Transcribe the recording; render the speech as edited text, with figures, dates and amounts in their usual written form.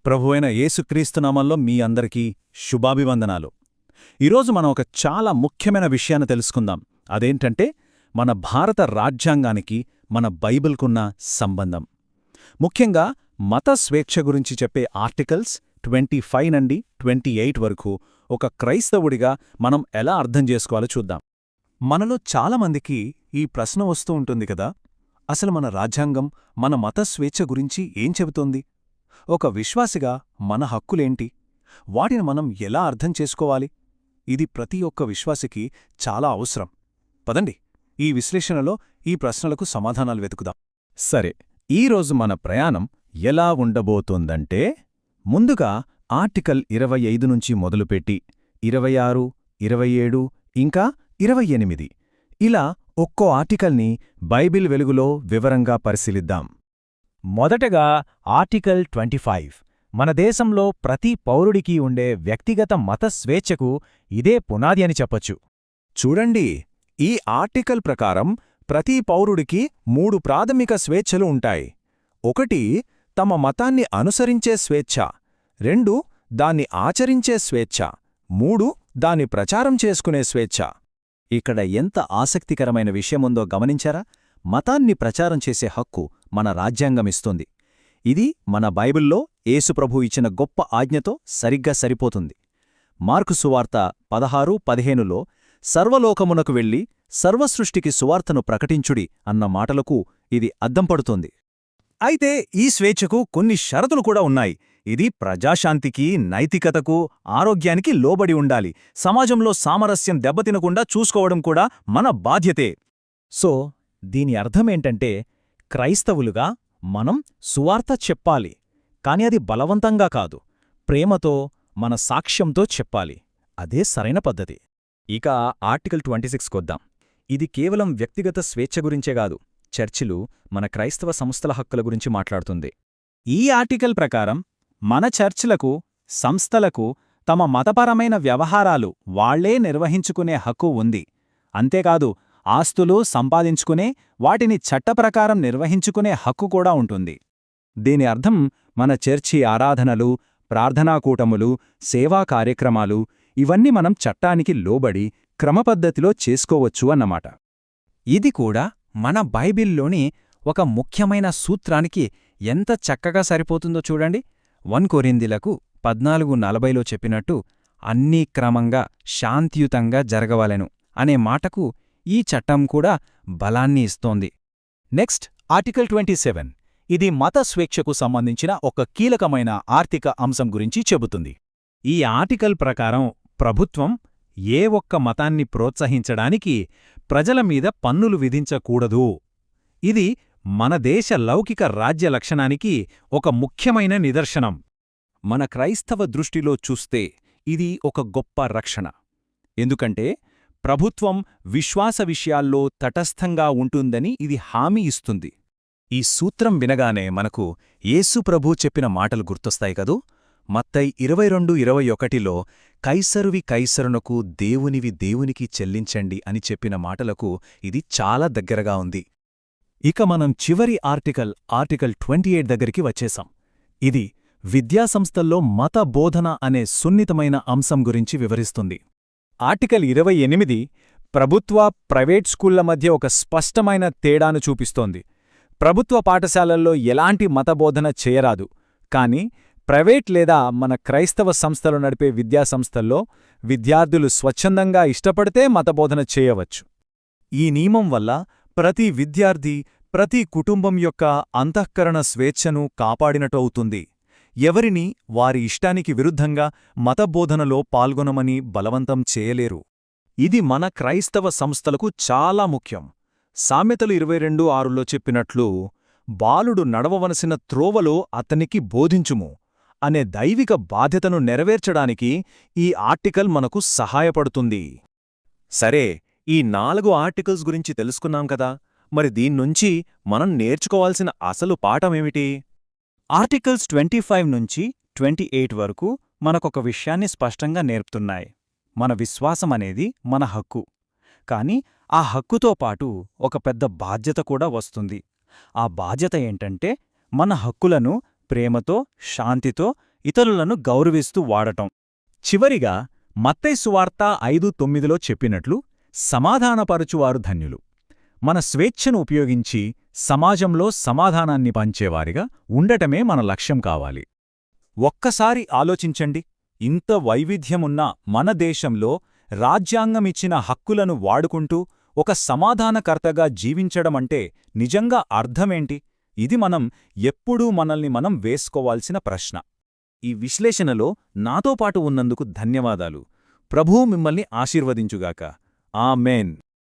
ప్రభువైన యేసుక్రీస్తు నామంలో మీ అందరికీ శుభాభివందనాలు. ఈరోజు మనం ఒక చాలా ముఖ్యమైన విషయాన్ని తెలుసుకుందాం. అదేంటంటే మన భారత రాజ్యాంగానికి మన బైబిల్కున్న సంబంధం. ముఖ్యంగా మత స్వేచ్ఛ గురించి చెప్పే ఆర్టికల్స్ 25 నుండి 28 వరకు ఒక క్రైస్తవుడిగా మనం ఎలా అర్థం చేసుకోవాలో చూద్దాం. మనలో చాలామందికి ఈ ప్రశ్న వస్తూ ఉంటుంది కదా, అసలు మన రాజ్యాంగం మన మత స్వేచ్ఛ గురించి ఏం చెబుతోంది? ఒక విశ్వాసిగా మన హక్కులేంటి? వాటిని మనం ఎలా అర్థం చేసుకోవాలి? ఇది ప్రతి ఒక్క విశ్వాసికి చాలా అవసరం. పదండి, ఈ విశ్లేషణలో ఈ ప్రశ్నలకు సమాధానాలు వెతుకుదాం. సరే, ఈరోజు మన ప్రయాణం ఎలా ఉండబోతోందంటే, ముందుగా ఆర్టికల్ 25 నుంచి మొదలుపెట్టి 26, 27 ఇంకా 28 ఇలా ఒక్కో ఆర్టికల్ని బైబిల్ వెలుగులో వివరంగా పరిశీలిద్దాం. మొదటగా ఆర్టికల్ 25 మన దేశంలో ప్రతి పౌరుడికి ఉండే వ్యక్తిగత మత స్వేచ్ఛకు ఇదే పునాది అని చెప్పొచ్చు. చూడండి, ఈ ఆర్టికల్ ప్రకారం ప్రతి పౌరుడికి 3 ప్రాథమిక స్వేచ్ఛలు ఉంటాయి. 1 తమ మతాన్ని అనుసరించే స్వేచ్ఛ, 2 దాన్ని ఆచరించే స్వేచ్ఛ, 3 దాన్ని ప్రచారం చేసుకునే స్వేచ్ఛ. ఇక్కడ ఎంత ఆసక్తికరమైన విషయముందో గమనించారా? మతాన్ని ప్రచారం చేసే హక్కు మన రాజ్యాంగమిస్తుంది. ఇది మన బైబిల్లో యేసుప్రభు ఇచ్చిన గొప్ప ఆజ్ఞతో సరిగ్గా సరిపోతుంది. మార్కు సువార్త 16:15లో సర్వలోకమునకు వెళ్లి సర్వసృష్టికి సువార్తను ప్రకటించుడి అన్న మాటలకు ఇది అద్దం పడుతోంది. అయితే ఈ స్వేచ్ఛకు కొన్ని షరతులు కూడా ఉన్నాయి. ఇది ప్రజాశాంతికి, నైతికతకు, ఆరోగ్యానికి లోబడి ఉండాలి. సమాజంలో సామరస్యం దెబ్బతినకుండా చూసుకోవడం కూడా మన బాధ్యతే. సో దీని అర్థమేంటంటే, క్రైస్తవులుగా మనం సువార్త చెప్పాలి, కాని అది బలవంతంగా కాదు, ప్రేమతో, మన సాక్ష్యంతో చెప్పాలి. అదే సరైన పద్ధతి. ఇక ఆర్టికల్ 26 కొద్దాం. ఇది కేవలం వ్యక్తిగత స్వేచ్ఛ గురించే కాదు, చర్చిలు, మన క్రైస్తవ సంస్థల హక్కుల గురించి మాట్లాడుతుంది. ఈ ఆర్టికల్ ప్రకారం మన చర్చిలకు, సంస్థలకు తమ మతపరమైన వ్యవహారాలు వాళ్లే నిర్వహించుకునే హక్కు ఉంది. అంతేకాదు, ఆస్తులు సంపాదించుకునే, వాటిని చట్టప్రకారం నిర్వహించుకునే హక్కు కూడా ఉంటుంది. దీని అర్థం మన చర్చి ఆరాధనలు, ప్రార్థనాకూటములు, సేవా కార్యక్రమాలు ఇవన్నీ మనం చట్టానికి లోబడి క్రమపద్ధతిలో చేసుకోవచ్చు అన్నమాట. ఇది కూడా మన బైబిల్లోని ఒక ముఖ్యమైన సూత్రానికి ఎంత చక్కగా సరిపోతుందో చూడండి. 1 కొరింథీలకు 14:40లో చెప్పినట్టు అన్నీ క్రమంగా శాంతియుతంగా జరగవలెను అనే మాటకు ఈ చట్టం కూడా బలాన్ని ఇస్తోంది. Next article 27. ఇది మత స్వేచ్ఛకు సంబంధించిన ఒక కీలకమైన ఆర్థిక అంశం గురించి చెబుతుంది. ఈ ఆర్టికల్ ప్రకారం ప్రభుత్వం ఏ ఒక్క మతాన్ని ప్రోత్సహించడానికి ప్రజల మీద పన్నులు విధించకూడదు. ఇది మన దేశ లౌకిక రాజ్య లక్షణానికి ఒక ముఖ్యమైన నిదర్శనం. మన క్రైస్తవ దృష్టిలో చూస్తే ఇది ఒక గొప్ప రక్షణ. ఎందుకంటే ప్రభుత్వం విశ్వాస విషయాల్లో తటస్థంగా ఉంటుందని ఇది హామీ ఇస్తుంది. ఈ సూత్రం వినగానే మనకు యేసు ప్రభూ చెప్పిన మాటలు గుర్తొస్తాయి కదూ. మత్తయి 22:21లో కైసరువి కైసరునకు, దేవునివి దేవునికి చెల్లించండి అని చెప్పిన మాటలకు ఇది చాలా దగ్గరగా ఉంది. ఇక మనం చివరి ఆర్టికల్ 28 దగ్గరికి వచ్చేశాం. ఇది విద్యాసంస్థల్లో మత బోధన అనే సున్నితమైన అంశం గురించి వివరిస్తుంది. ఆర్టికల్ 28 ప్రభుత్వ, ప్రైవేట్ స్కూళ్ల మధ్య ఒక స్పష్టమైన తేడాను చూపిస్తోంది. ప్రభుత్వ పాఠశాలల్లో ఎలాంటి మతబోధన చేయరాదు, కాని ప్రైవేట్ లేదా మన క్రైస్తవ సంస్థలు నడిపే విద్యాసంస్థల్లో విద్యార్థులు స్వచ్ఛందంగా ఇష్టపడితే మతబోధన చేయవచ్చు. ఈ నియమం వల్ల ప్రతి విద్యార్థి, ప్రతి కుటుంబం యొక్క అంతఃకరణ స్వేచ్ఛను కాపాడినట్టు అవుతుంది. ఎవరినీ వారి ఇష్టానికి విరుద్ధంగా మతబోధనలో పాల్గొనమని బలవంతం చేయలేరు. ఇది మన క్రైస్తవ సంస్థలకు చాలా ముఖ్యం. సామెతలు 22:6లో చెప్పినట్లు, బాలుడు నడవవలసిన త్రోవలో అతనికి బోధించుము అనే దైవిక బాధ్యతను నెరవేర్చడానికి ఈ ఆర్టికల్ మనకు సహాయపడుతుంది. సరే, ఈ 4 ఆర్టికల్స్ గురించి తెలుసుకున్నాం కదా, మరి దీన్నుంచి మనం నేర్చుకోవాల్సిన అసలు పాఠమేమిటి? ఆర్టికల్స్ 25 నుంచి 28 వరకు మనకొక విషయాన్ని స్పష్టంగా నేర్పుతున్నాయి. మన విశ్వాసమనేది మన హక్కు. కాని ఆ హక్కుతో పాటు ఒక పెద్ద బాధ్యత కూడా వస్తుంది. ఆ బాధ్యత ఏంటంటే, మన హక్కులను ప్రేమతో, శాంతితో, ఇతరులను గౌరవిస్తూ వాడటం. చివరిగా మత్తయి సువార్త 5:9లో చెప్పినట్లు సమాధానపరచువారు ధన్యులు. మన స్వేచ్ఛను ఉపయోగించి సమాజంలో సమాధానాన్ని పంచేవారిగా ఉండటమే మన లక్ష్యం కావాలి. ఒక్కసారి ఆలోచించండి, ఇంత వైవిధ్యమున్న మన దేశంలో రాజ్యాంగమిచ్చిన హక్కులను వాడుకుంటూ ఒక సమాధానకర్తగా జీవించడమంటే నిజంగా అర్థమేంటి? ఇది మనం ఎప్పుడూ మనల్ని మనం వేసుకోవాల్సిన ప్రశ్న. ఈ విశ్లేషణలో నాతో పాటు ఉన్నందుకు ధన్యవాదాలు. ప్రభువు మిమ్మల్ని ఆశీర్వదించుగాక. ఆమేన్.